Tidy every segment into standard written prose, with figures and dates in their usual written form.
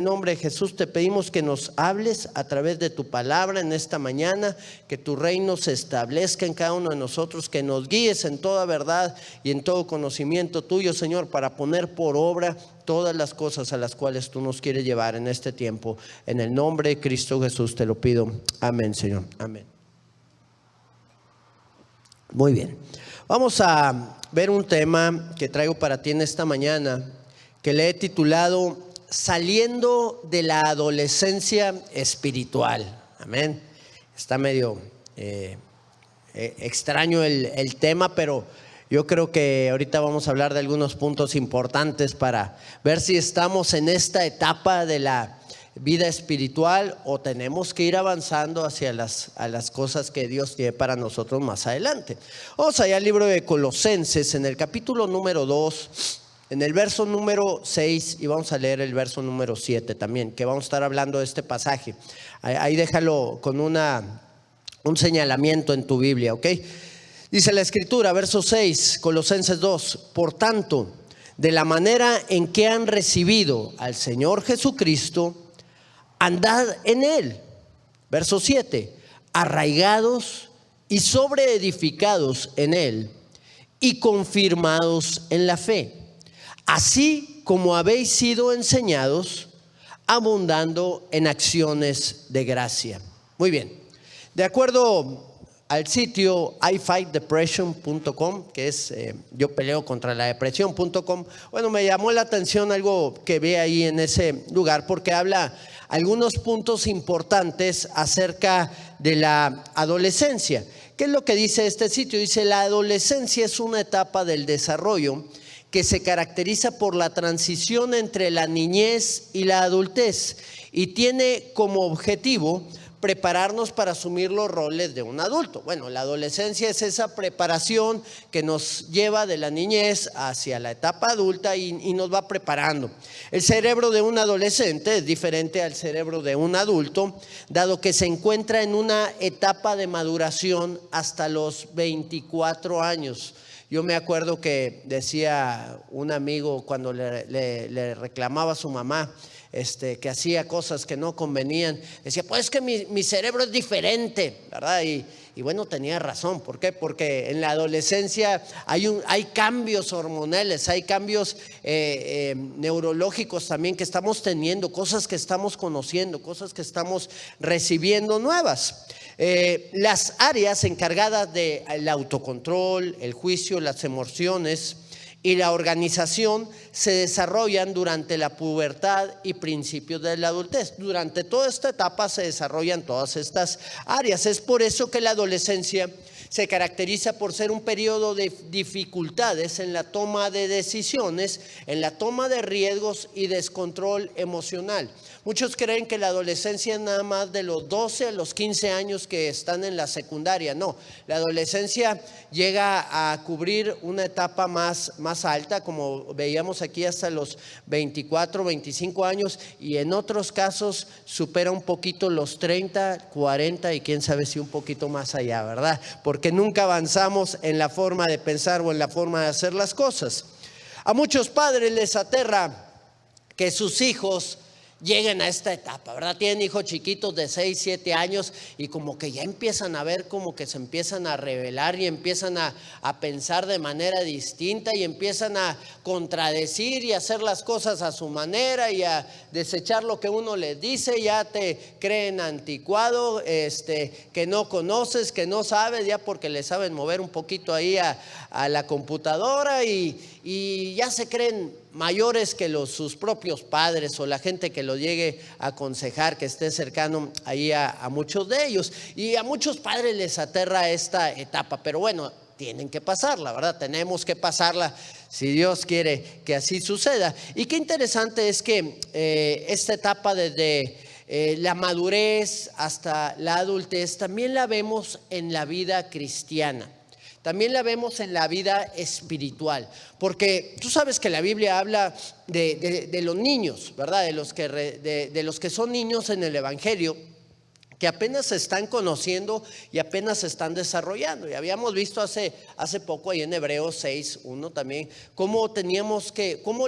En nombre de Jesús te pedimos que nos hables a través de tu palabra en esta mañana, que tu reino se establezca en cada uno de nosotros, que nos guíes en toda verdad y en todo conocimiento tuyo, Señor, para poner por obra todas las cosas a las cuales tú nos quieres llevar en este tiempo. En el nombre de Cristo Jesús te lo pido. Amén, Señor. Amén. Muy bien. Vamos a ver un tema que traigo para ti en esta mañana, que le he titulado Saliendo de la adolescencia espiritual. Amén. Está medio extraño el tema, pero yo creo que ahorita vamos a hablar de algunos puntos importantes para ver si estamos en esta etapa de la vida espiritual o tenemos que ir avanzando hacia las cosas que Dios tiene para nosotros más adelante. Vamos allá al libro de Colosenses, en el capítulo número 2. En el verso número 6, y vamos a leer el verso número 7 también, que vamos a estar hablando de este pasaje. Ahí déjalo con un señalamiento en tu Biblia, ¿ok? Dice la Escritura, verso 6, Colosenses 2. Por tanto, de la manera en que han recibido al Señor Jesucristo, andad en Él. Verso 7, arraigados y sobreedificados en Él y confirmados en la fe. Así como habéis sido enseñados, abundando en acciones de gracia. Muy bien. De acuerdo al sitio ifightdepression.com, que es yo peleo contra la depresión.com, bueno, me llamó la atención algo que ve ahí en ese lugar, porque habla algunos puntos importantes acerca de la adolescencia. ¿Qué es lo que dice este sitio? Dice: la adolescencia es una etapa del desarrollo que se caracteriza por la transición entre la niñez y la adultez y tiene como objetivo prepararnos para asumir los roles de un adulto. Bueno, la adolescencia es esa preparación que nos lleva de la niñez hacia la etapa adulta y nos va preparando. El cerebro de un adolescente es diferente al cerebro de un adulto, dado que se encuentra en una etapa de maduración hasta los 24 años. Yo me acuerdo que decía un amigo cuando le reclamaba a su mamá que hacía cosas que no convenían, decía: pues es que mi cerebro es diferente, ¿verdad? Y bueno, tenía razón. ¿Por qué? Porque en la adolescencia hay cambios hormonales, hay cambios neurológicos también que estamos teniendo, cosas que estamos conociendo, cosas que estamos recibiendo nuevas. Las áreas encargadas del autocontrol, el juicio, las emociones y la organización se desarrollan durante la pubertad y principios de la adultez. Durante toda esta etapa se desarrollan todas estas áreas. Es por eso que la adolescencia se caracteriza por ser un periodo de dificultades en la toma de decisiones, en la toma de riesgos y descontrol emocional. Muchos creen que la adolescencia es nada más de los 12 a los 15 años que están en la secundaria. No, la adolescencia llega a cubrir una etapa más alta, como veíamos aquí, hasta los 24, 25 años, y en otros casos supera un poquito los 30, 40 y quién sabe si un poquito más allá, ¿verdad? Porque nunca avanzamos en la forma de pensar o en la forma de hacer las cosas. A muchos padres les aterra que sus hijos lleguen a esta etapa, ¿verdad? Tienen hijos chiquitos de 6, 7 años y como que ya empiezan a ver, como que se empiezan a rebelar y empiezan a pensar de manera distinta y empiezan a contradecir y hacer las cosas a su manera y a desechar lo que uno les dice. Ya te creen anticuado, que no conoces, que no sabes, ya porque le saben mover un poquito ahí a la computadora y ya se creen mayores que sus propios padres o la gente que lo llegue a aconsejar, que esté cercano ahí a muchos de ellos. Y a muchos padres les aterra esta etapa, pero bueno, tienen que pasarla, ¿verdad? Tenemos que pasarla si Dios quiere que así suceda. Y qué interesante es que esta etapa desde la madurez hasta la adultez también la vemos en la vida cristiana. También la vemos en la vida espiritual, porque tú sabes que la Biblia habla de los niños, ¿verdad? De los que son niños en el Evangelio, que apenas se están conociendo y apenas se están desarrollando. Y habíamos visto hace poco ahí en Hebreos 6:1 también, cómo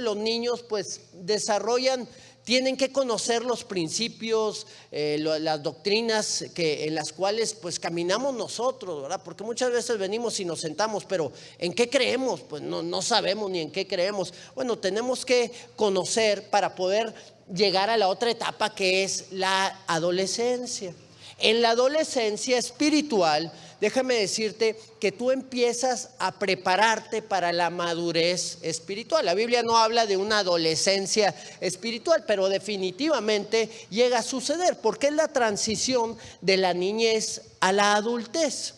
los niños pues desarrollan tienen que conocer los principios, las doctrinas en las cuales pues caminamos nosotros, ¿verdad? Porque muchas veces venimos y nos sentamos, pero ¿en qué creemos? Pues no sabemos ni en qué creemos. Bueno, tenemos que conocer para poder llegar a la otra etapa, que es la adolescencia. En la adolescencia espiritual, déjame decirte que tú empiezas a prepararte para la madurez espiritual. La Biblia no habla de una adolescencia espiritual, pero definitivamente llega a suceder, porque es la transición de la niñez a la adultez.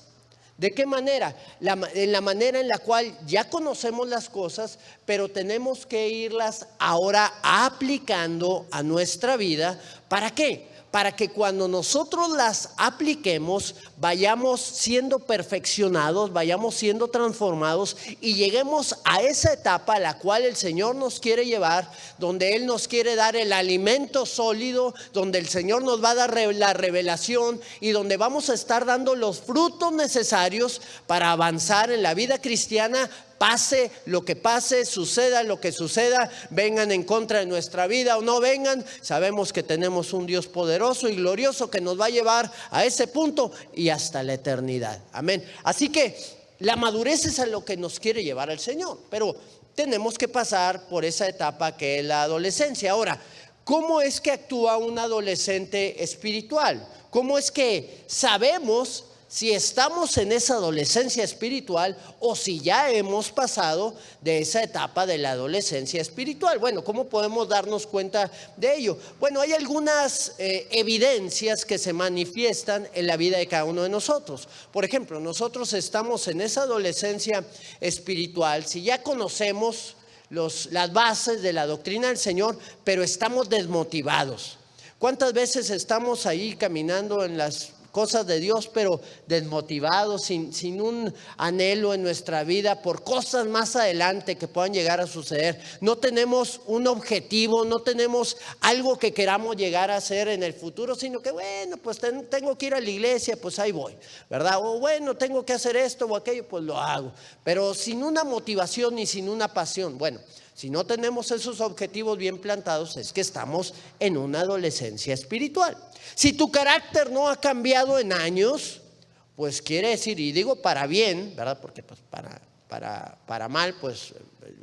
¿De qué manera? En la manera en la cual ya conocemos las cosas, pero tenemos que irlas ahora aplicando a nuestra vida. ¿Para qué? Para que cuando nosotros las apliquemos, vayamos siendo perfeccionados, vayamos siendo transformados y lleguemos a esa etapa a la cual el Señor nos quiere llevar, donde Él nos quiere dar el alimento sólido, donde el Señor nos va a dar la revelación y donde vamos a estar dando los frutos necesarios para avanzar en la vida cristiana. Pase lo que pase, suceda lo que suceda, vengan en contra de nuestra vida o no vengan, sabemos que tenemos un Dios poderoso y glorioso que nos va a llevar a ese punto y hasta la eternidad. Amén. Así que la madurez es a lo que nos quiere llevar el Señor, pero tenemos que pasar por esa etapa que es la adolescencia. Ahora, ¿cómo es que actúa un adolescente espiritual? ¿Cómo es que sabemos si estamos en esa adolescencia espiritual o si ya hemos pasado de esa etapa de la adolescencia espiritual? Bueno, ¿cómo podemos darnos cuenta de ello? Bueno, hay algunas evidencias que se manifiestan en la vida de cada uno de nosotros. Por ejemplo, nosotros estamos en esa adolescencia espiritual, si ya conocemos las bases de la doctrina del Señor, pero estamos desmotivados. ¿Cuántas veces estamos ahí caminando en las cosas de Dios, pero desmotivados, sin un anhelo en nuestra vida por cosas más adelante que puedan llegar a suceder? No tenemos un objetivo, no tenemos algo que queramos llegar a hacer en el futuro, sino que bueno, pues tengo que ir a la iglesia, pues ahí voy, ¿verdad? O bueno, tengo que hacer esto o aquello, pues lo hago, pero sin una motivación ni sin una pasión. Bueno, si no tenemos esos objetivos bien plantados, es que estamos en una adolescencia espiritual. Si tu carácter no ha cambiado en años, pues quiere decir, y digo para bien, ¿verdad? Porque pues para mal, pues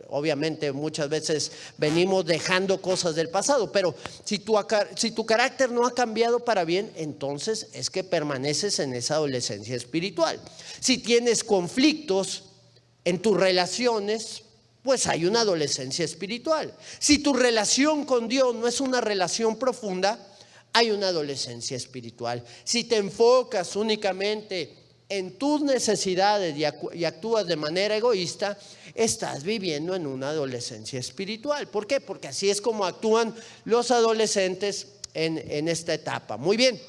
obviamente muchas veces venimos dejando cosas del pasado, pero si tu carácter no ha cambiado para bien, entonces es que permaneces en esa adolescencia espiritual. Si tienes conflictos en tus relaciones, pues hay una adolescencia espiritual. Si tu relación con Dios no es una relación profunda, hay una adolescencia espiritual. Si te enfocas únicamente en tus necesidades y actúas de manera egoísta, estás viviendo en una adolescencia espiritual. ¿Por qué? Porque así es como actúan los adolescentes en esta etapa. Muy bien,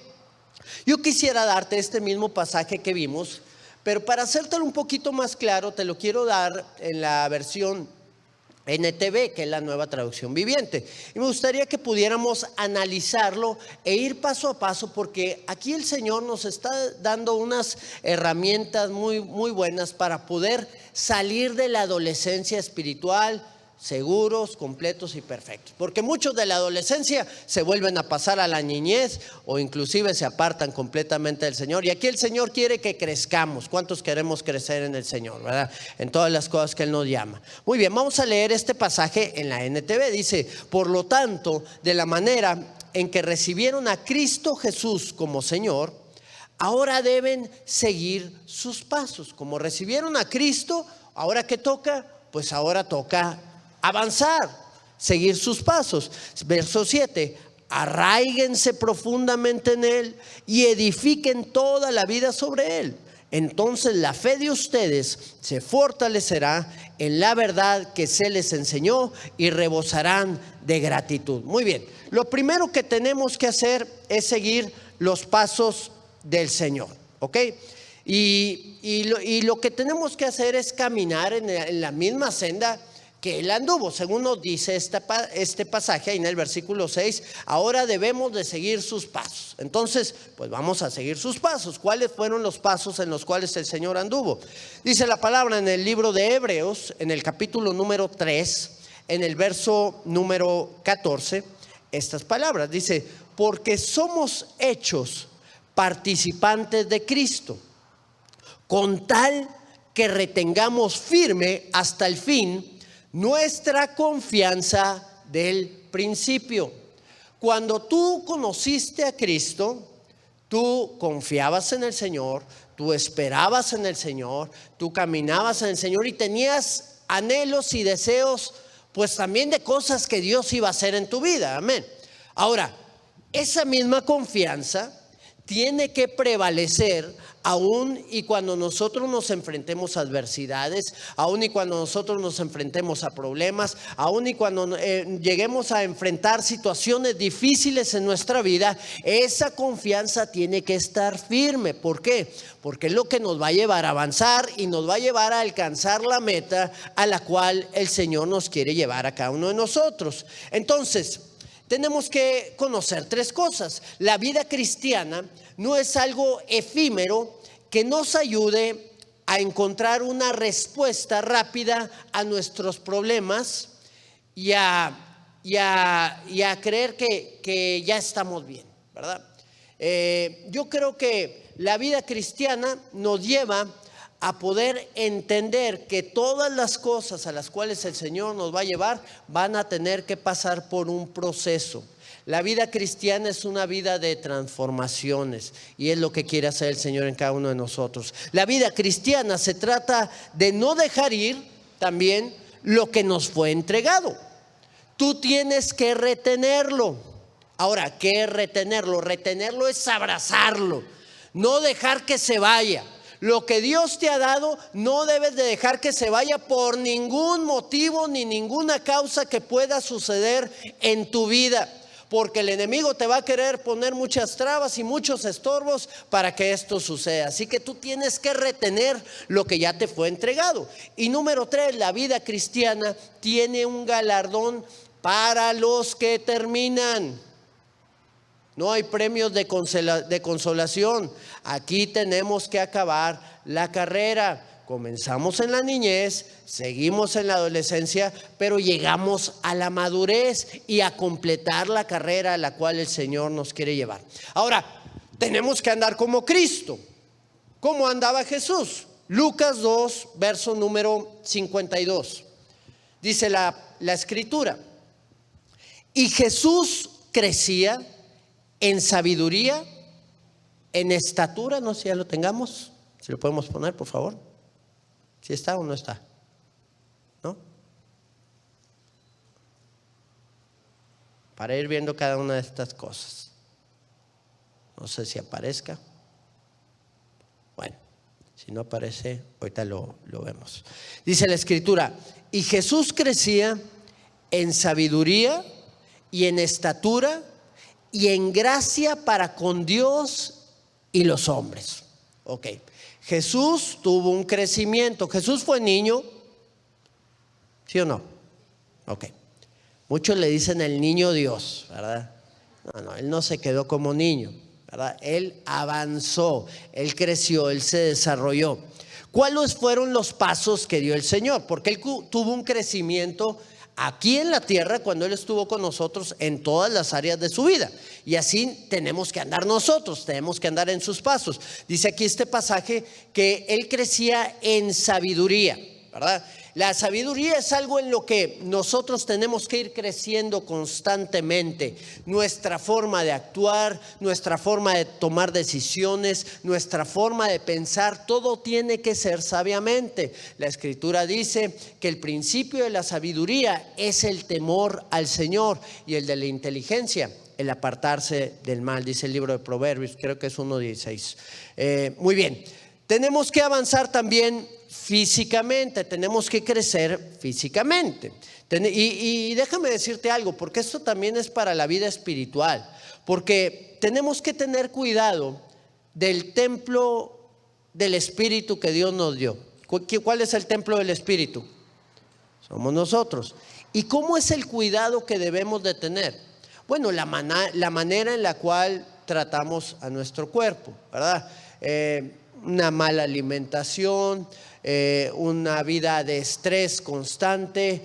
yo quisiera darte este mismo pasaje que vimos, pero para hacértelo un poquito más claro, te lo quiero dar en la versión NTV, que es la Nueva Traducción Viviente. Y me gustaría que pudiéramos analizarlo e ir paso a paso, porque aquí el Señor nos está dando unas herramientas muy buenas para poder salir de la adolescencia espiritual seguros, completos y perfectos. Porque muchos de la adolescencia se vuelven a pasar a la niñez o inclusive se apartan completamente del Señor. Y aquí el Señor quiere que crezcamos. ¿Cuántos queremos crecer en el Señor, verdad? En todas las cosas que Él nos llama. Muy bien, vamos a leer este pasaje en la NTV. Dice: por lo tanto, de la manera en que recibieron a Cristo Jesús como Señor, ahora deben seguir sus pasos. Como recibieron a Cristo, ¿ahora qué toca? Pues ahora toca avanzar, seguir sus pasos. Verso 7: arraíguense profundamente en Él y edifiquen toda la vida sobre Él. Entonces la fe de ustedes se fortalecerá en la verdad que se les enseñó y rebosarán de gratitud. Muy bien, lo primero que tenemos que hacer es seguir los pasos del Señor, ¿ok? Y lo que tenemos que hacer es caminar en la misma senda que Él anduvo, según nos dice este pasaje ahí en el versículo 6. Ahora debemos de seguir sus pasos. Entonces, pues vamos a seguir sus pasos. ¿Cuáles fueron los pasos en los cuales el Señor anduvo? Dice la palabra en el libro de Hebreos, en el capítulo número 3, en el verso número 14: estas palabras. Dice, porque somos hechos participantes de Cristo, con tal que retengamos firme hasta el fin nuestra confianza del principio. Cuando tú conociste a Cristo, tú confiabas en el Señor, tú esperabas en el Señor, tú caminabas en el Señor y tenías anhelos y deseos, pues también de cosas que Dios iba a hacer en tu vida. Amén. Ahora, esa misma confianza tiene que prevalecer aún y cuando nosotros nos enfrentemos a adversidades, aún y cuando nosotros nos enfrentemos a problemas, aún y cuando lleguemos a enfrentar situaciones difíciles en nuestra vida. Esa confianza tiene que estar firme. ¿Por qué? Porque es lo que nos va a llevar a avanzar y nos va a llevar a alcanzar la meta a la cual el Señor nos quiere llevar a cada uno de nosotros. Entonces, tenemos que conocer tres cosas. La vida cristiana no es algo efímero que nos ayude a encontrar una respuesta rápida a nuestros problemas y a creer que ya estamos bien, ¿verdad? Yo creo que la vida cristiana nos lleva a poder entender que todas las cosas a las cuales el Señor nos va a llevar van a tener que pasar por un proceso. La vida cristiana es una vida de transformaciones y es lo que quiere hacer el Señor en cada uno de nosotros. La vida cristiana se trata de no dejar ir también lo que nos fue entregado. Tú tienes que retenerlo. Ahora, ¿qué es retenerlo? Retenerlo es abrazarlo, no dejar que se vaya. Lo que Dios te ha dado no debes de dejar que se vaya por ningún motivo ni ninguna causa que pueda suceder en tu vida, porque el enemigo te va a querer poner muchas trabas y muchos estorbos para que esto suceda. Así que tú tienes que retener lo que ya te fue entregado. Y número 3, la vida cristiana tiene un galardón para los que terminan. No hay premios de consolación. Aquí tenemos que acabar la carrera. Comenzamos en la niñez, seguimos en la adolescencia, pero llegamos a la madurez y a completar la carrera a la cual el Señor nos quiere llevar. Ahora, tenemos que andar como Cristo. ¿Cómo andaba Jesús? Lucas 2, verso número 52. Dice la escritura: y Jesús crecía en sabiduría, en estatura. No sé si ya lo tengamos, si lo podemos poner, por favor. ¿Si está o no está? ¿No? Para ir viendo cada una de estas cosas. No sé si aparezca. Bueno, si no aparece, ahorita lo vemos. Dice la escritura: y Jesús crecía en sabiduría y en estatura y en gracia para con Dios y los hombres. Ok. Jesús tuvo un crecimiento. Jesús fue niño, ¿sí o no? Ok. Muchos le dicen el niño Dios, ¿verdad? No, él no se quedó como niño, ¿verdad? Él avanzó, él creció, él se desarrolló. ¿Cuáles fueron los pasos que dio el Señor? Porque él tuvo un crecimiento aquí en la tierra cuando Él estuvo con nosotros en todas las áreas de su vida. Y así tenemos que andar nosotros, tenemos que andar en sus pasos. Dice aquí este pasaje que Él crecía en sabiduría, ¿verdad? La sabiduría es algo en lo que nosotros tenemos que ir creciendo constantemente. Nuestra forma de actuar, nuestra forma de tomar decisiones, nuestra forma de pensar, todo tiene que ser sabiamente. La escritura dice que el principio de la sabiduría es el temor al Señor, y el de la inteligencia, el apartarse del mal. Dice el libro de Proverbios, creo que es 1:16. Muy bien, tenemos que avanzar también físicamente, tenemos que crecer físicamente. Y déjame decirte algo, porque esto también es para la vida espiritual, porque tenemos que tener cuidado del templo del Espíritu que Dios nos dio. ¿Cuál es el templo del Espíritu? Somos nosotros. ¿Y cómo es el cuidado que debemos de tener? Bueno, la manera en la cual tratamos a nuestro cuerpo, ¿verdad? Una mala alimentación, una vida de estrés constante,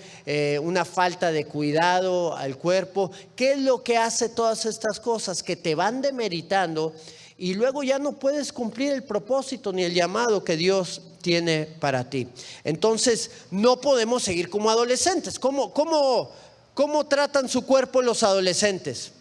una falta de cuidado al cuerpo. ¿Qué es lo que hace todas estas cosas? Que te van demeritando y luego ya no puedes cumplir el propósito ni el llamado que Dios tiene para ti. Entonces no podemos seguir como adolescentes. ¿Cómo tratan su cuerpo los adolescentes?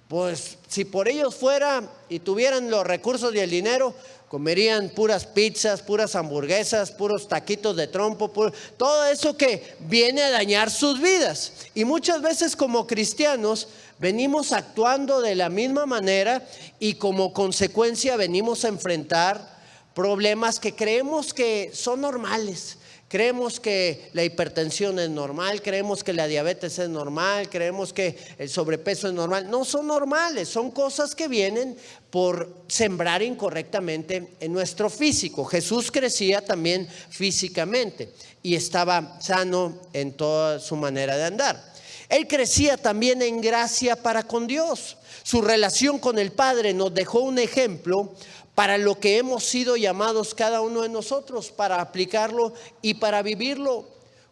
Pues si por ellos fuera y tuvieran los recursos y el dinero, comerían puras pizzas, puras hamburguesas, puros taquitos de trompo, todo eso que viene a dañar sus vidas. Y muchas veces como cristianos venimos actuando de la misma manera y como consecuencia venimos a enfrentar problemas que creemos que son normales. Creemos que la hipertensión es normal, creemos que la diabetes es normal, creemos que el sobrepeso es normal. No son normales, son cosas que vienen por sembrar incorrectamente en nuestro físico. Jesús crecía también físicamente y estaba sano en toda su manera de andar. Él crecía también en gracia para con Dios. Su relación con el Padre nos dejó un ejemplo para lo que hemos sido llamados cada uno de nosotros, para aplicarlo y para vivirlo.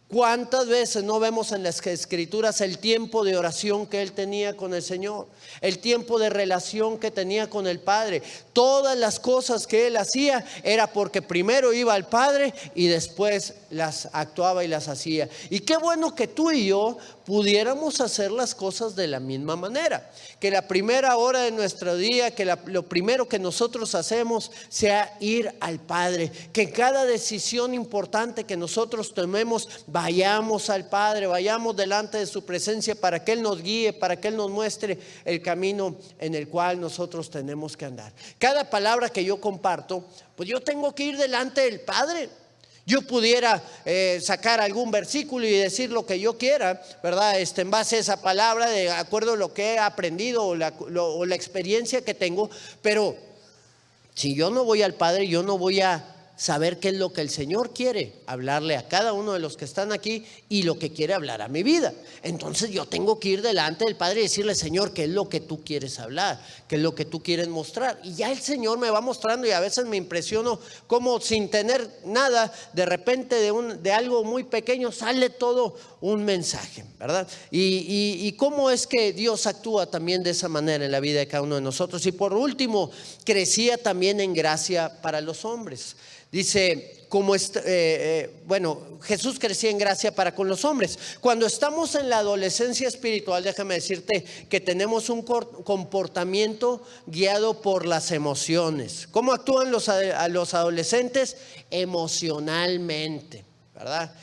¿Cuántas veces no vemos en las Escrituras el tiempo de oración que él tenía con el Señor? El tiempo de relación que tenía con el Padre. Todas las cosas que él hacía era porque primero iba al Padre y después las actuaba y las hacía. Y qué bueno que tú y yo pudiéramos hacer las cosas de la misma manera. Que la primera hora de nuestro día, que lo primero que nosotros hacemos sea ir al Padre. Que cada decisión importante que nosotros tomemos, vayamos al Padre, vayamos delante de su presencia para que Él nos guíe, para que Él nos muestre el camino en el cual nosotros tenemos que andar. Cada palabra que yo comparto, pues yo tengo que ir delante del Padre. Yo pudiera sacar algún versículo y decir lo que yo quiera, ¿verdad? En base a esa palabra, de acuerdo a lo que he aprendido o la experiencia que tengo. Pero si yo no voy al Padre, yo no voy a saber qué es lo que el Señor quiere hablarle a cada uno de los que están aquí y lo que quiere hablar a mi vida. Entonces yo tengo que ir delante del Padre y decirle: Señor, ¿qué es lo que tú quieres hablar? ¿Qué es lo que tú quieres mostrar? Y ya el Señor me va mostrando, y a veces me impresiono cómo sin tener nada, de repente de algo muy pequeño sale todo un mensaje, ¿verdad? Y cómo es que Dios actúa también de esa manera en la vida de cada uno de nosotros. Y por último, crecía también en gracia para los hombres. Dice, Jesús crecía en gracia para con los hombres. Cuando estamos en la adolescencia espiritual, déjame decirte que tenemos un comportamiento guiado por las emociones. ¿Cómo actúan los adolescentes? Emocionalmente, ¿verdad?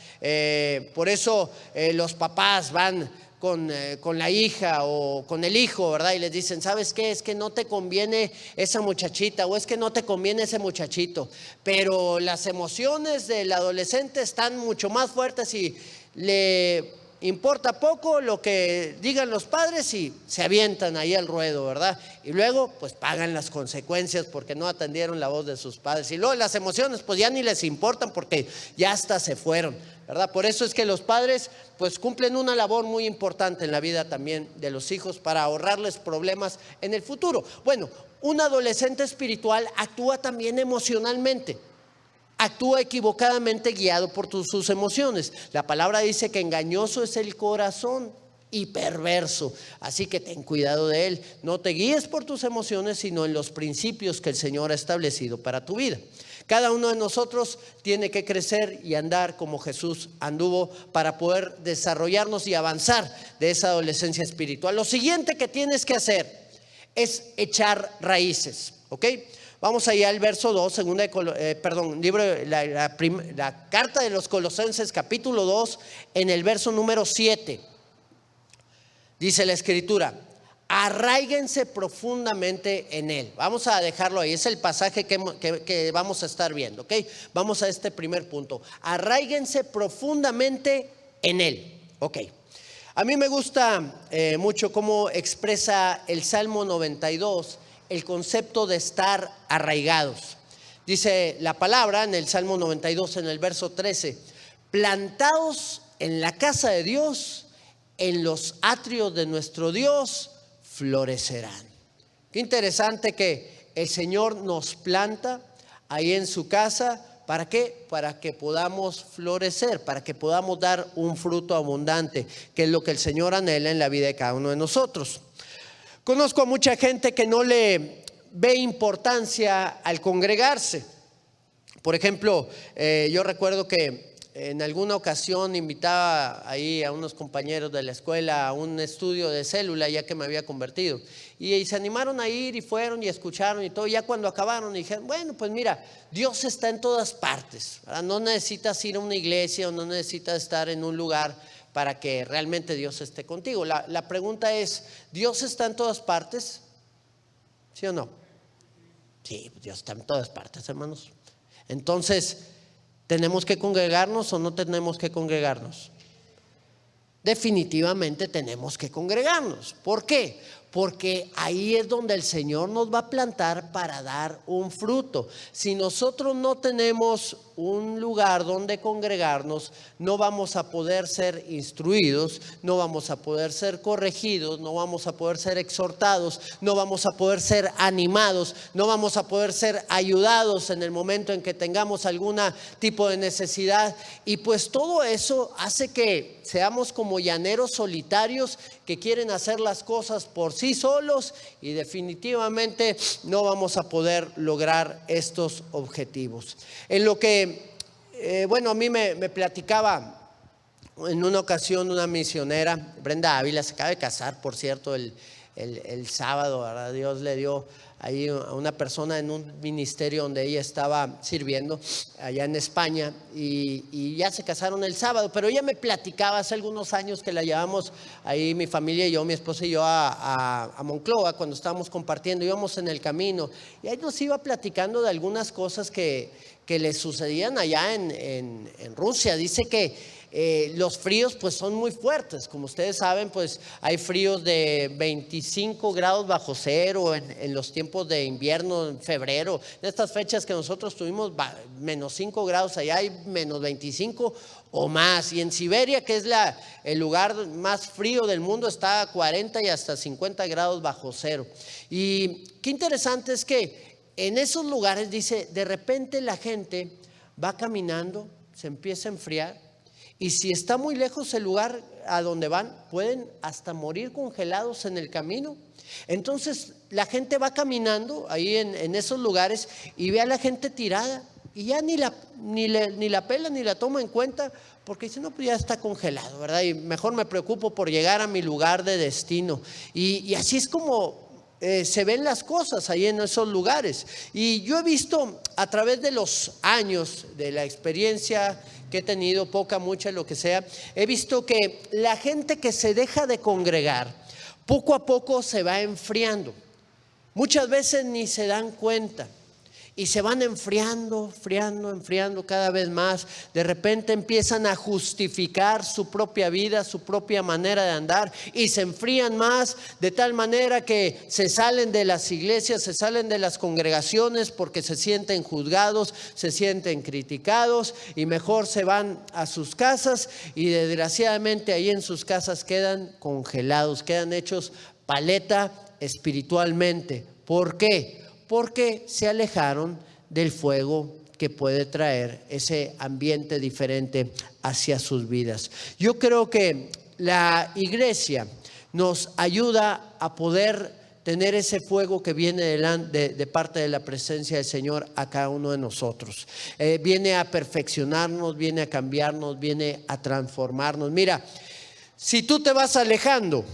Por eso los papás van con la hija o con el hijo, ¿verdad? Y les dicen: ¿sabes qué? Es que no te conviene esa muchachita, o es que no te conviene ese muchachito. Pero las emociones del adolescente están mucho más fuertes y le importa poco lo que digan los padres y se avientan ahí al ruedo, ¿verdad? Y luego pues pagan las consecuencias porque no atendieron la voz de sus padres. Y luego las emociones pues ya ni les importan porque ya hasta se fueron, ¿verdad? Por eso es que los padres pues cumplen una labor muy importante en la vida también de los hijos, para ahorrarles problemas en el futuro. Bueno, un adolescente espiritual actúa también emocionalmente. Actúa equivocadamente guiado por sus emociones. La palabra dice que engañoso es el corazón y perverso. Así que ten cuidado de él. No te guíes por tus emociones, sino en los principios que el Señor ha establecido para tu vida. Cada uno de nosotros tiene que crecer y andar como Jesús anduvo para poder desarrollarnos y avanzar de esa adolescencia espiritual. Lo siguiente que tienes que hacer es echar raíces, ¿ok? Vamos allá al verso 2, la carta de los Colosenses, capítulo 2, en el verso número 7. Dice la Escritura: arraíguense profundamente en Él. Vamos a dejarlo ahí, es el pasaje que vamos a estar viendo, ¿ok? Vamos a este primer punto: arraíguense profundamente en Él, ¿ok? A mí me gusta mucho cómo expresa el Salmo 92 el concepto de estar arraigados. Dice la palabra en el Salmo 92, en el verso 13: plantados en la casa de Dios, en los atrios de nuestro Dios, florecerán. Qué interesante que el Señor nos planta ahí en su casa ¿Para qué? Para que podamos florecer, para que podamos dar un fruto abundante, que es lo que el Señor anhela en la vida de cada uno de nosotros. Conozco a mucha gente que no le ve importancia al congregarse. Por ejemplo, yo recuerdo que en alguna ocasión invitaba ahí a unos compañeros de la escuela a un estudio de célula, ya que me había convertido. Y se animaron a ir y fueron y escucharon y todo. Ya cuando acabaron dijeron, bueno, pues mira, Dios está en todas partes, ¿verdad? No necesitas ir a una iglesia o no necesitas estar en un lugar para que realmente Dios esté contigo. La pregunta es, ¿Dios está en todas partes? ¿Sí o no? Sí, Dios está en todas partes, hermanos. Entonces, ¿tenemos que congregarnos o no tenemos que congregarnos? Definitivamente tenemos que congregarnos. ¿Por qué? Porque ahí es donde el Señor nos va a plantar para dar un fruto. Si nosotros no tenemos un lugar donde congregarnos, no vamos a poder ser instruidos, no vamos a poder ser corregidos, no vamos a poder ser exhortados, no vamos a poder ser animados, no vamos a poder ser ayudados en el momento en que tengamos algún tipo de necesidad. Y pues todo eso hace que seamos como llaneros solitarios que quieren hacer las cosas por sí solos, y definitivamente no vamos a poder lograr estos objetivos. En lo que a mí me platicaba en una ocasión una misionera, Brenda Ávila, se acaba de casar, por cierto, el sábado, ¿verdad? Dios le dio ahí a una persona en un ministerio donde ella estaba sirviendo allá en España, y ya se casaron el sábado. Pero ella me platicaba hace algunos años que la llevamos ahí, mi familia y yo, mi esposa y yo, a Monclova, cuando estábamos compartiendo, íbamos en el camino, y ahí nos iba platicando de algunas cosas que le sucedían allá en Rusia. Dice que los fríos pues son muy fuertes. Como ustedes saben, pues hay fríos de 25 grados bajo cero en los tiempos de invierno, en febrero. En estas fechas que nosotros tuvimos menos 5 grados, allá hay menos 25 o más. Y en Siberia, que es el lugar más frío del mundo, está a 40 y hasta 50 grados bajo cero. Y qué interesante es que en esos lugares, dice, de repente la gente va caminando, se empieza a enfriar, y si está muy lejos el lugar a donde van, pueden hasta morir congelados en el camino. Entonces la gente va caminando ahí en esos lugares y ve a la gente tirada, y ya ni la pela ni la toma en cuenta, porque dice, no, pues ya está congelado, ¿verdad? Y mejor me preocupo por llegar a mi lugar de destino. Y así es como se ven las cosas ahí en esos lugares. Y yo he visto a través de los años, de la experiencia que he tenido, poca, mucha, lo que sea, he visto que la gente que se deja de congregar, poco a poco se va enfriando. Muchas veces ni se dan cuenta, y se van enfriando cada vez más. De repente empiezan a justificar su propia vida, su propia manera de andar, y se enfrían más, de tal manera que se salen de las iglesias, se salen de las congregaciones, porque se sienten juzgados, se sienten criticados, y mejor se van a sus casas, y desgraciadamente ahí en sus casas quedan congelados, quedan hechos paleta espiritualmente. ¿Por qué? Porque se alejaron del fuego que puede traer ese ambiente diferente hacia sus vidas. Yo creo que la iglesia nos ayuda a poder tener ese fuego que viene de parte de la presencia del Señor a cada uno de nosotros. Viene a perfeccionarnos, viene a cambiarnos, viene a transformarnos. Mira, si tú te vas alejando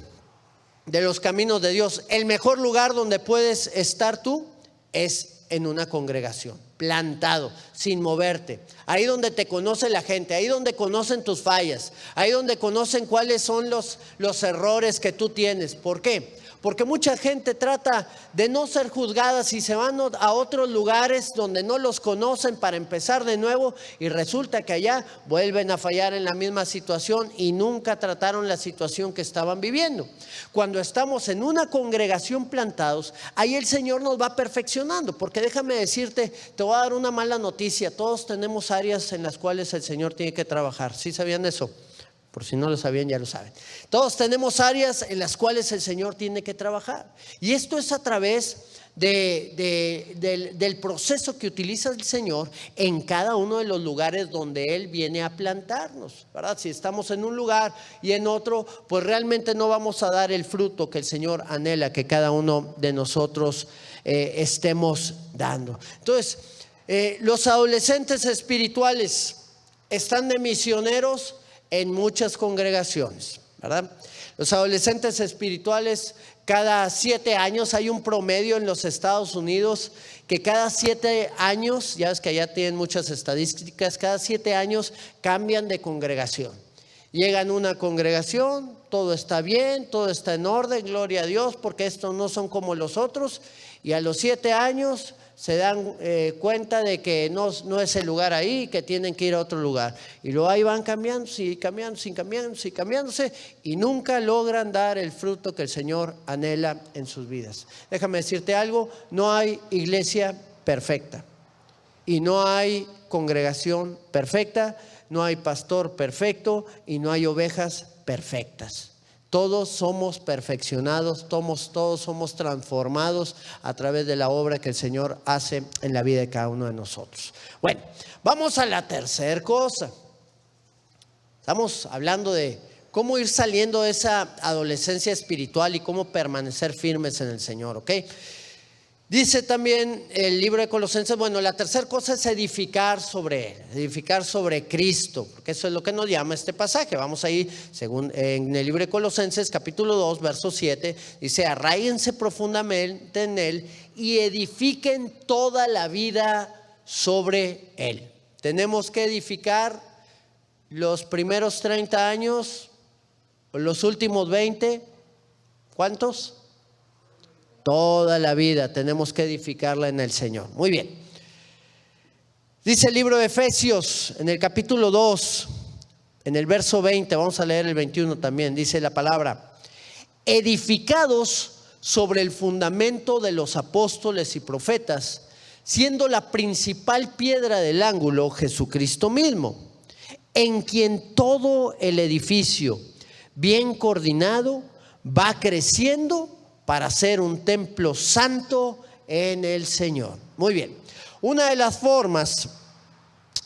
de los caminos de Dios, el mejor lugar donde puedes estar tú es en una congregación, plantado, sin moverte. Ahí donde te conoce la gente, ahí donde conocen tus fallas, ahí donde conocen cuáles son los errores que tú tienes. ¿Por qué? Porque mucha gente trata de no ser juzgadas y se van a otros lugares donde no los conocen para empezar de nuevo, y resulta que allá vuelven a fallar en la misma situación y nunca trataron la situación que estaban viviendo. Cuando estamos en una congregación plantados, ahí el Señor nos va perfeccionando, porque déjame decirte, te voy a dar una mala noticia: todos tenemos áreas en las cuales el Señor tiene que trabajar. ¿Sí sabían eso? Por si no lo sabían, ya lo saben. Todos tenemos áreas en las cuales el Señor tiene que trabajar. Y esto es a través del proceso que utiliza el Señor en cada uno de los lugares donde Él viene a plantarnos, ¿verdad? Si estamos en un lugar y en otro, pues realmente no vamos a dar el fruto que el Señor anhela que cada uno de nosotros estemos dando. Entonces, los adolescentes espirituales están de misioneros en muchas congregaciones, ¿verdad? Los adolescentes espirituales, cada 7 años hay un promedio en los Estados Unidos que cada 7 años, ya ves que allá tienen muchas estadísticas, cada 7 años cambian de congregación. Llegan a una congregación, todo está bien, todo está en orden, gloria a Dios, porque estos no son como los otros, y a los 7 años se dan cuenta de que no es el lugar ahí, que tienen que ir a otro lugar. Y luego ahí van cambiándose y cambiándose, y nunca logran dar el fruto que el Señor anhela en sus vidas. Déjame decirte algo, no hay iglesia perfecta, y no hay congregación perfecta, no hay pastor perfecto, y no hay ovejas perfectas. Todos somos perfeccionados, todos somos transformados a través de la obra que el Señor hace en la vida de cada uno de nosotros. Bueno, vamos a la tercera cosa. Estamos hablando de cómo ir saliendo de esa adolescencia espiritual y cómo permanecer firmes en el Señor, ¿ok? Dice también el libro de Colosenses, bueno, la tercera cosa es edificar sobre Él, edificar sobre Cristo, porque eso es lo que nos llama este pasaje. Vamos ahí, según en el libro de Colosenses, capítulo 2, verso 7, dice: arráiguense profundamente en Él y edifiquen toda la vida sobre Él. Tenemos que edificar los primeros 30 años, los últimos 20, ¿cuántos? Toda la vida tenemos que edificarla en el Señor. Muy bien. Dice el libro de Efesios en el capítulo 2, en el verso 20, vamos a leer el 21 también, dice la palabra: edificados sobre el fundamento de los apóstoles y profetas, siendo la principal piedra del ángulo Jesucristo mismo, en quien todo el edificio, bien coordinado, va creciendo para ser un templo santo en el Señor. Muy bien. Una de las formas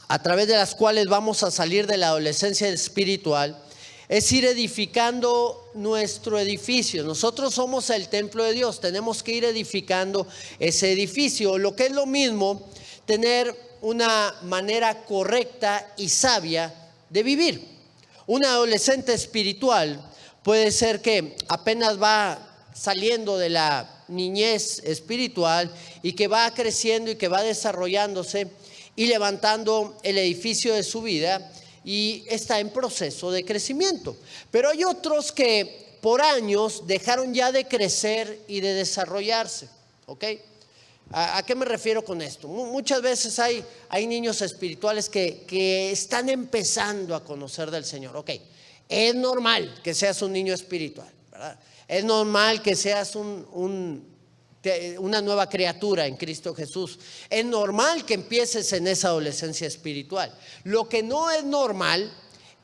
a través de las cuales vamos a salir de la adolescencia espiritual es ir edificando nuestro edificio. Nosotros somos el templo de Dios, tenemos que ir edificando ese edificio. Lo que es lo mismo, tener una manera correcta y sabia de vivir. Un adolescente espiritual puede ser que apenas va saliendo de la niñez espiritual y que va creciendo y que va desarrollándose y levantando el edificio de su vida, y está en proceso de crecimiento. Pero hay otros que por años dejaron ya de crecer y de desarrollarse, ¿ok? ¿A qué me refiero con esto? Muchas veces hay niños espirituales que están empezando a conocer del Señor, ¿ok? Es normal que seas un niño espiritual, ¿verdad? Es normal que seas una nueva criatura en Cristo Jesús. Es normal que empieces en esa adolescencia espiritual. Lo que no es normal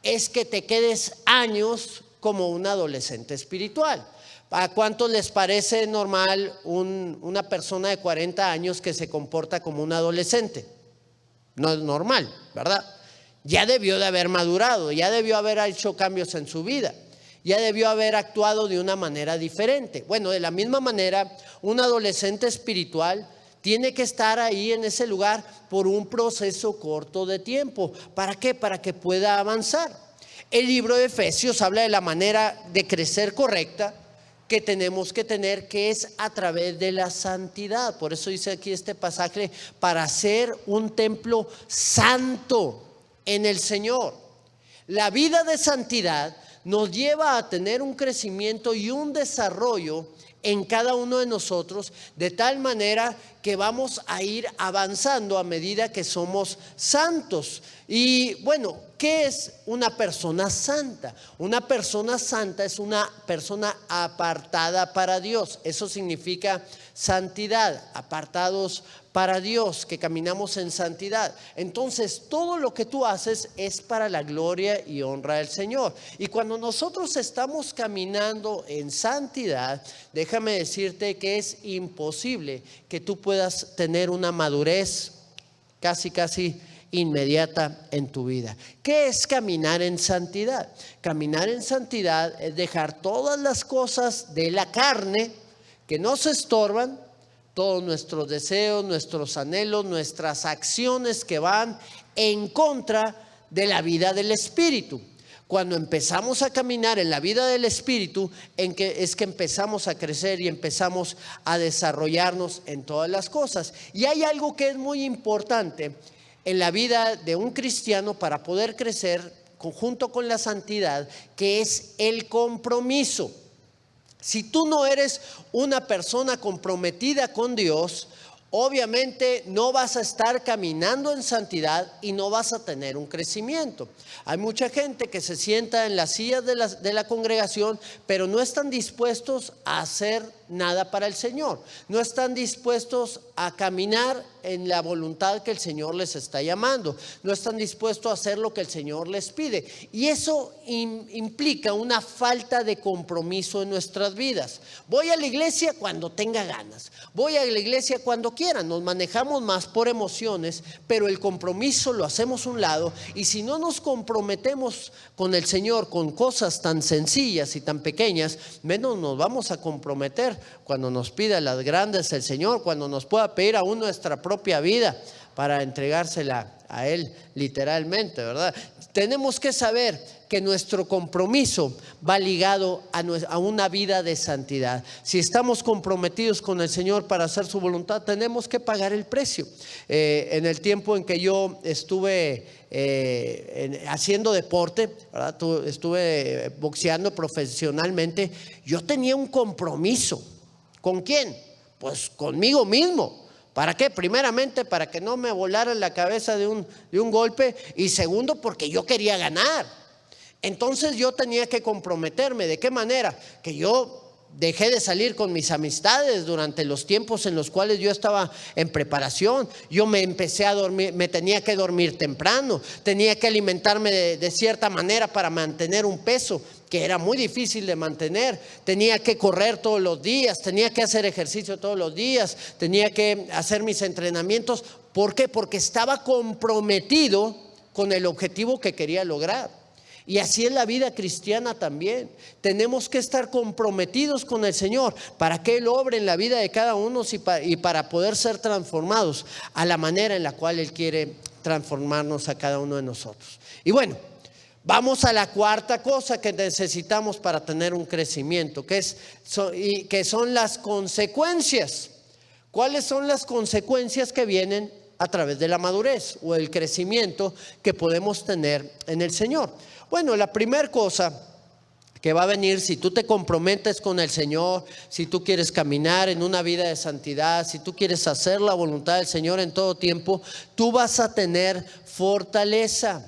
es que te quedes años como un adolescente espiritual. ¿A cuántos les parece normal una persona de 40 años que se comporta como un adolescente? No es normal, ¿verdad? Ya debió de haber madurado, ya debió haber hecho cambios en su vida, ya debió haber actuado de una manera diferente. Bueno, de la misma manera, un adolescente espiritual tiene que estar ahí en ese lugar por un proceso corto de tiempo. ¿Para qué? Para que pueda avanzar. El libro de Efesios habla de la manera de crecer correcta que tenemos que tener, que es a través de la santidad. Por eso dice aquí este pasaje: para ser un templo santo en el Señor. La vida de santidad nos lleva a tener un crecimiento y un desarrollo en cada uno de nosotros, de tal manera que vamos a ir avanzando a medida que somos santos. Y bueno, ¿qué es una persona santa? Una persona santa es una persona apartada para Dios. Eso significa santidad, apartados para Dios, que caminamos en santidad. Entonces, todo lo que tú haces es para la gloria y honra del Señor. Y cuando nosotros estamos caminando en santidad, déjame déjame decirte que es imposible que tú puedas tener una madurez casi inmediata en tu vida. ¿Qué es caminar en santidad? Caminar en santidad es dejar todas las cosas de la carne que nos estorban, todos nuestros deseos, nuestros anhelos, nuestras acciones que van en contra de la vida del Espíritu. Cuando empezamos a caminar en la vida del Espíritu, es que empezamos a crecer y empezamos a desarrollarnos en todas las cosas. Y hay algo que es muy importante en la vida de un cristiano para poder crecer junto con la santidad, que es el compromiso. Si tú no eres una persona comprometida con Dios, obviamente no vas a estar caminando en santidad y no vas a tener un crecimiento. Hay mucha gente que se sienta en las sillas de la congregación, pero no están dispuestos a hacer nada para el Señor. No están dispuestos a caminar en la voluntad que el Señor les está llamando. No están dispuestos a hacer lo que el Señor les pide. Y eso implica una falta de compromiso en nuestras vidas. Voy a la iglesia cuando tenga ganas. Voy a la iglesia cuando quiera. Nos manejamos más por emociones, pero el compromiso lo hacemos a un lado. Y si no nos comprometemos con el Señor con cosas tan sencillas y tan pequeñas, menos nos vamos a comprometer cuando nos pida las grandes el Señor, cuando nos pueda pedir aún nuestra propia vida para entregársela a Él literalmente, ¿verdad? Tenemos que saber que nuestro compromiso va ligado a una vida de santidad. Si estamos comprometidos con el Señor para hacer su voluntad, tenemos que pagar el precio. En el tiempo en que yo estuve haciendo deporte, ¿verdad? Estuve boxeando profesionalmente, yo tenía un compromiso. ¿Con quién? Pues conmigo mismo. ¿Para qué? Primeramente, para que no me volara la cabeza de un golpe, y segundo, porque yo quería ganar. Entonces yo tenía que comprometerme. ¿De qué manera? Que yo dejé de salir con mis amistades durante los tiempos en los cuales yo estaba en preparación. Yo me empecé a dormir, me tenía que dormir temprano, tenía que alimentarme de cierta manera para mantener un peso que era muy difícil de mantener. Tenía que correr todos los días, tenía que hacer ejercicio todos los días, tenía que hacer mis entrenamientos. ¿Por qué? Porque estaba comprometido con el objetivo que quería lograr. Y así es la vida cristiana también. Tenemos que estar comprometidos con el Señor para que Él obre en la vida de cada uno y para poder ser transformados a la manera en la cual Él quiere transformarnos a cada uno de nosotros. Y bueno, vamos a la cuarta cosa que necesitamos para tener un crecimiento, que son las consecuencias. ¿Cuáles son las consecuencias que vienen a través de la madurez o el crecimiento que podemos tener en el Señor? Bueno, la primera cosa que va a venir, si tú te comprometes con el Señor, si tú quieres caminar en una vida de santidad, si tú quieres hacer la voluntad del Señor en todo tiempo, tú vas a tener fortaleza.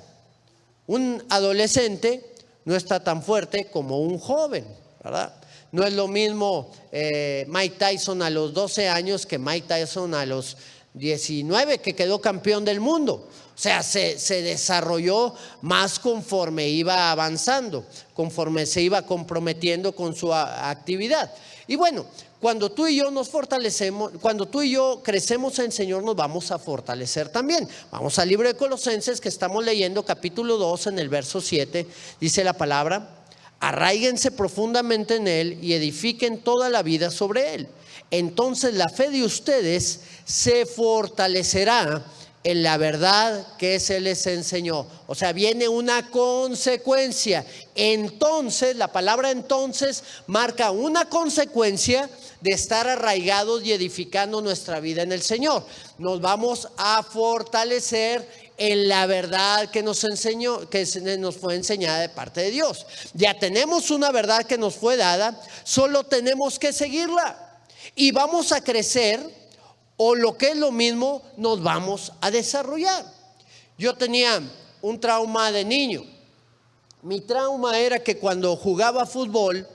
Un adolescente no está tan fuerte como un joven, ¿verdad? No es lo mismo Mike Tyson a los 12 años que Mike Tyson a los 19, que quedó campeón del mundo. O sea, se desarrolló más conforme iba avanzando, conforme se iba comprometiendo con su actividad. Y bueno, cuando tú y yo nos fortalecemos, cuando tú y yo crecemos en el Señor, nos vamos a fortalecer también. Vamos al libro de Colosenses, que estamos leyendo, capítulo 2, en el verso 7, dice la palabra: arraíguense profundamente en Él y edifiquen toda la vida sobre Él. Entonces la fe de ustedes se fortalecerá en la verdad que Él les enseñó. O sea, viene una consecuencia. Entonces, la palabra entonces marca una consecuencia de estar arraigados y edificando nuestra vida en el Señor. Nos vamos a fortalecer en la verdad que nos enseñó, que nos fue enseñada de parte de Dios. Ya tenemos una verdad que nos fue dada, solo tenemos que seguirla y vamos a crecer. O lo que es lo mismo, nos vamos a desarrollar. Yo tenía un trauma de niño. Mi trauma era que cuando jugaba fútbol,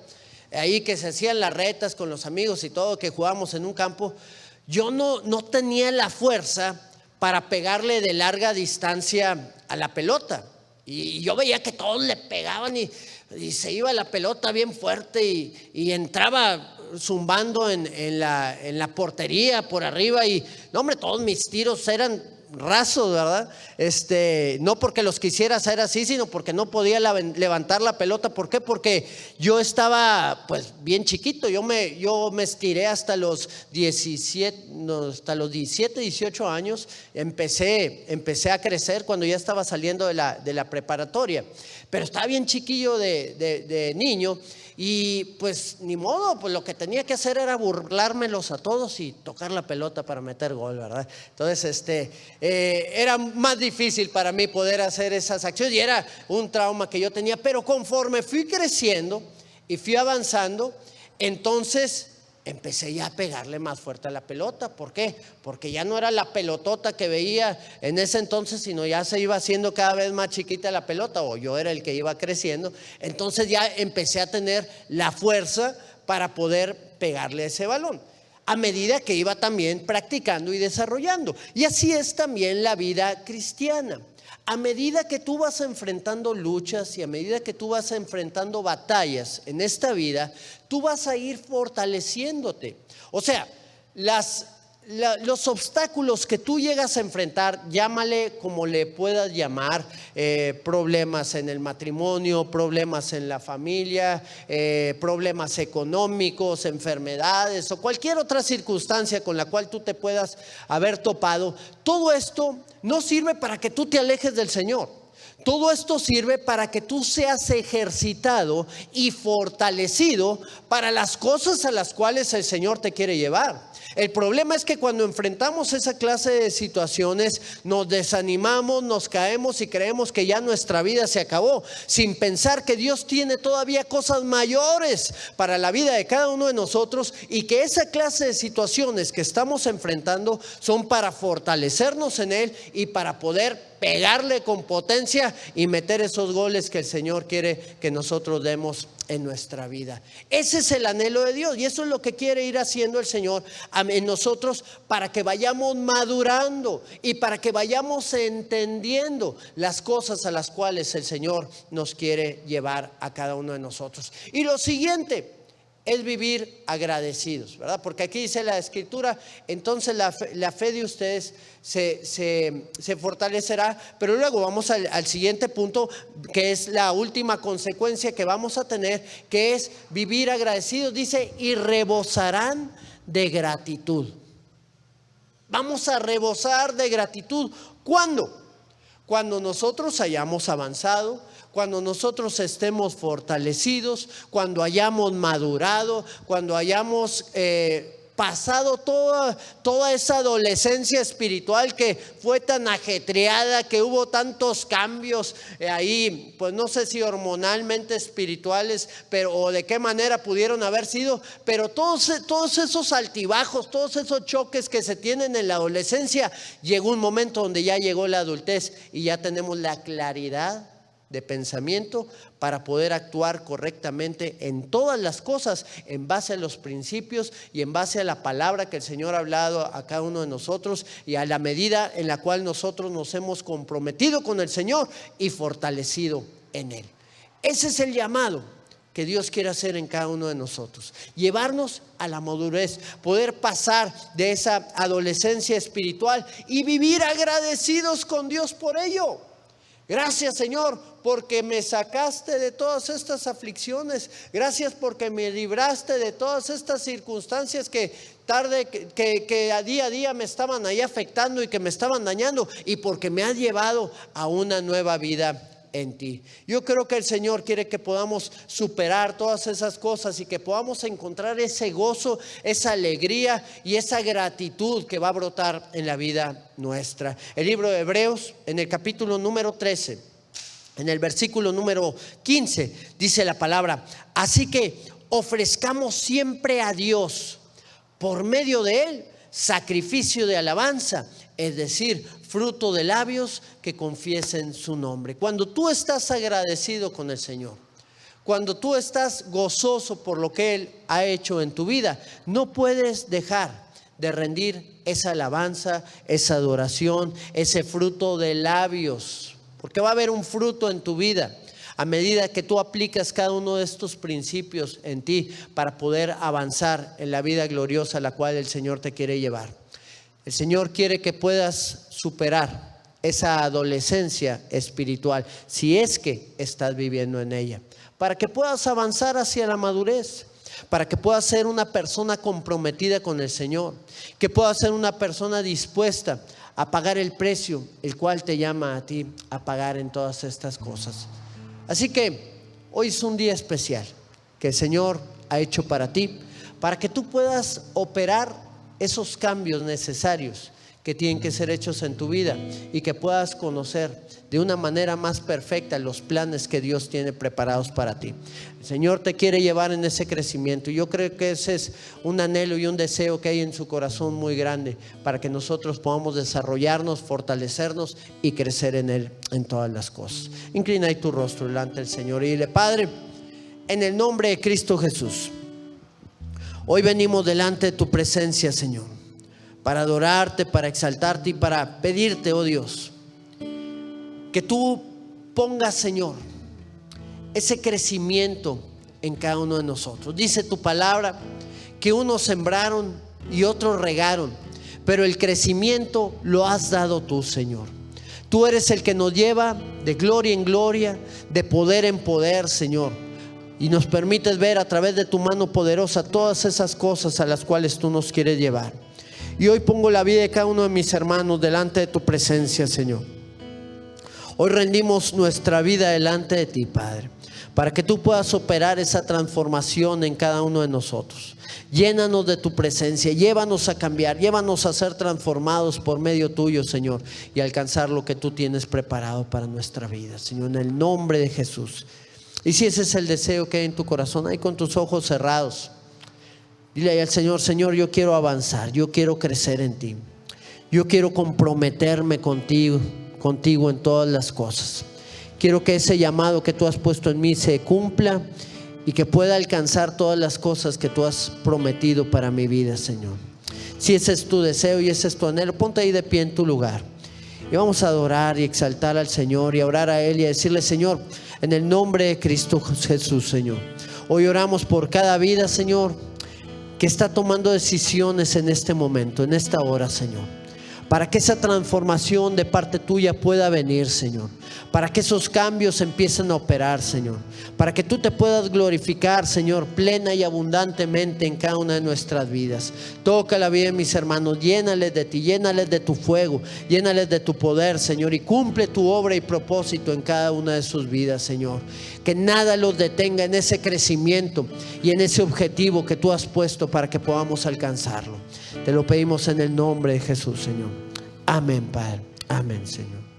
ahí que se hacían las retas con los amigos y todo, que jugábamos en un campo, yo no tenía la fuerza para pegarle de larga distancia a la pelota. Y yo veía que todos le pegaban y se iba la pelota bien fuerte y entraba zumbando en la portería por arriba y, no hombre, todos mis tiros eran rasos, ¿verdad? No porque los quisiera hacer así, sino porque no podía levantar la pelota. ¿Por qué? Porque yo estaba pues bien chiquito. Yo me estiré hasta los 17, 18 años. Empecé a crecer cuando ya estaba saliendo de la preparatoria. Pero estaba bien chiquillo de niño. Y pues ni modo, pues lo que tenía que hacer era burlármelos a todos y tocar la pelota para meter gol, ¿verdad? Entonces era más difícil para mí poder hacer esas acciones y era un trauma que yo tenía. Pero conforme fui creciendo y fui avanzando, entonces empecé ya a pegarle más fuerte a la pelota. ¿Por qué? Porque ya no era la pelotota que veía en ese entonces, sino ya se iba haciendo cada vez más chiquita la pelota, o yo era el que iba creciendo. Entonces ya empecé a tener la fuerza para poder pegarle a ese balón, a medida que iba también practicando y desarrollando. Y así es también la vida cristiana. A medida que tú vas enfrentando luchas y a medida que tú vas enfrentando batallas en esta vida, tú vas a ir fortaleciéndote. O sea, los obstáculos que tú llegas a enfrentar, llámale como le puedas llamar, problemas en el matrimonio, problemas en la familia, problemas económicos, enfermedades o cualquier otra circunstancia con la cual tú te puedas haber topado, todo esto no sirve para que tú te alejes del Señor. Todo esto sirve para que tú seas ejercitado y fortalecido para las cosas a las cuales el Señor te quiere llevar. El problema es que cuando enfrentamos esa clase de situaciones nos desanimamos, nos caemos y creemos que ya nuestra vida se acabó, sin pensar que Dios tiene todavía cosas mayores para la vida de cada uno de nosotros y que esa clase de situaciones que estamos enfrentando son para fortalecernos en Él y para poder pegarle con potencia y meter esos goles que el Señor quiere que nosotros demos en nuestra vida. Ese es el anhelo de Dios y eso es lo que quiere ir haciendo el Señor en nosotros, para que vayamos madurando y para que vayamos entendiendo las cosas a las cuales el Señor nos quiere llevar a cada uno de nosotros. Y lo siguiente es vivir agradecidos, ¿verdad? Porque aquí dice la Escritura, entonces la fe de ustedes se fortalecerá. Pero luego vamos al siguiente punto, que es la última consecuencia que vamos a tener, que es vivir agradecidos. Dice, y rebosarán de gratitud. Vamos a rebosar de gratitud. ¿Cuándo? Cuando nosotros hayamos avanzado, cuando nosotros estemos fortalecidos, cuando hayamos madurado, cuando hayamos pasado toda esa adolescencia espiritual que fue tan ajetreada, que hubo tantos cambios ahí, pues no sé si hormonalmente espirituales, pero o de qué manera pudieron haber sido, pero todos esos altibajos, todos esos choques que se tienen en la adolescencia, llegó un momento donde ya llegó la adultez y ya tenemos la claridad de pensamiento para poder actuar correctamente en todas las cosas, en base a los principios y en base a la palabra que el Señor ha hablado a cada uno de nosotros, y a la medida en la cual nosotros nos hemos comprometido con el Señor y fortalecido en Él. Ese es el llamado que Dios quiere hacer en cada uno de nosotros, llevarnos a la madurez, poder pasar de esa adolescencia espiritual y vivir agradecidos con Dios por ello. Gracias, Señor, porque me sacaste de todas estas aflicciones. Gracias porque me libraste de todas estas circunstancias que a día me estaban ahí afectando y que me estaban dañando, y porque me has llevado a una nueva vida en ti. Yo creo que el Señor quiere que podamos superar todas esas cosas y que podamos encontrar ese gozo, esa alegría y esa gratitud que va a brotar en la vida nuestra. El libro de Hebreos, en el capítulo número 13, en el versículo número 15, dice la palabra: así que ofrezcamos siempre a Dios, por medio de Él, sacrificio de alabanza, es decir, fruto de labios que confiesen su nombre. Cuando tú estás agradecido con el Señor, cuando tú estás gozoso por lo que Él ha hecho en tu vida, no puedes dejar de rendir esa alabanza, esa adoración, ese fruto de labios, porque va a haber un fruto en tu vida. a medida que tú aplicas cada uno de estos principios en ti para poder avanzar en la vida gloriosa a la cual el Señor te quiere llevar. El Señor quiere que puedas superar esa adolescencia espiritual, si es que estás viviendo en ella, para que puedas avanzar hacia la madurez, para que puedas ser una persona comprometida con el Señor, que puedas ser una persona dispuesta a pagar el precio, el cual te llama a ti a pagar en todas estas cosas. Así que hoy es un día especial que el Señor ha hecho para ti, para que tú puedas operar esos cambios necesarios que tienen que ser hechos en tu vida y que puedas conocer de una manera más perfecta los planes que Dios tiene preparados para ti. El Señor te quiere llevar en ese crecimiento y yo creo que ese es un anhelo y un deseo que hay en su corazón muy grande para que nosotros podamos desarrollarnos, fortalecernos y crecer en Él en todas las cosas. Inclina ahí tu rostro delante del Señor y dile: Padre, en el nombre de Cristo Jesús, hoy venimos delante de tu presencia, Señor, para adorarte, para exaltarte y para pedirte, oh Dios, que tú pongas, Señor, ese crecimiento en cada uno de nosotros. Dice tu palabra que unos sembraron y otros regaron, pero el crecimiento lo has dado tú, Señor. Tú eres el que nos lleva de gloria en gloria, de poder en poder, Señor, y nos permites ver a través de tu mano poderosa todas esas cosas a las cuales tú nos quieres llevar. Y hoy pongo la vida de cada uno de mis hermanos delante de tu presencia, Señor. Hoy rendimos nuestra vida delante de ti, Padre, para que tú puedas operar esa transformación en cada uno de nosotros. Llénanos de tu presencia, llévanos a cambiar, llévanos a ser transformados por medio tuyo, Señor, y alcanzar lo que tú tienes preparado para nuestra vida, Señor, en el nombre de Jesús. Y si ese es el deseo que hay en tu corazón, ahí con tus ojos cerrados, dile ahí al Señor: Señor, yo quiero avanzar, yo quiero crecer en ti, yo quiero comprometerme contigo en todas las cosas. Quiero que ese llamado que tú has puesto en mí se cumpla y que pueda alcanzar todas las cosas que tú has prometido para mi vida, Señor. Si ese es tu deseo y ese es tu anhelo, ponte ahí de pie en tu lugar y vamos a adorar y exaltar al Señor y a orar a Él y a decirle: Señor, en el nombre de Cristo Jesús, Señor, hoy oramos por cada vida, Señor, que está tomando decisiones en este momento, en esta hora, Señor, para que esa transformación de parte tuya pueda venir, Señor, para que esos cambios empiecen a operar, Señor, para que tú te puedas glorificar, Señor, plena y abundantemente en cada una de nuestras vidas. Toca la vida de mis hermanos, llénales de ti, llénales de tu fuego, llénales de tu poder, Señor, y cumple tu obra y propósito en cada una de sus vidas, Señor. Que nada los detenga en ese crecimiento y en ese objetivo que tú has puesto para que podamos alcanzarlo. Te lo pedimos en el nombre de Jesús, Señor. Amén, Padre. Amén, Señor.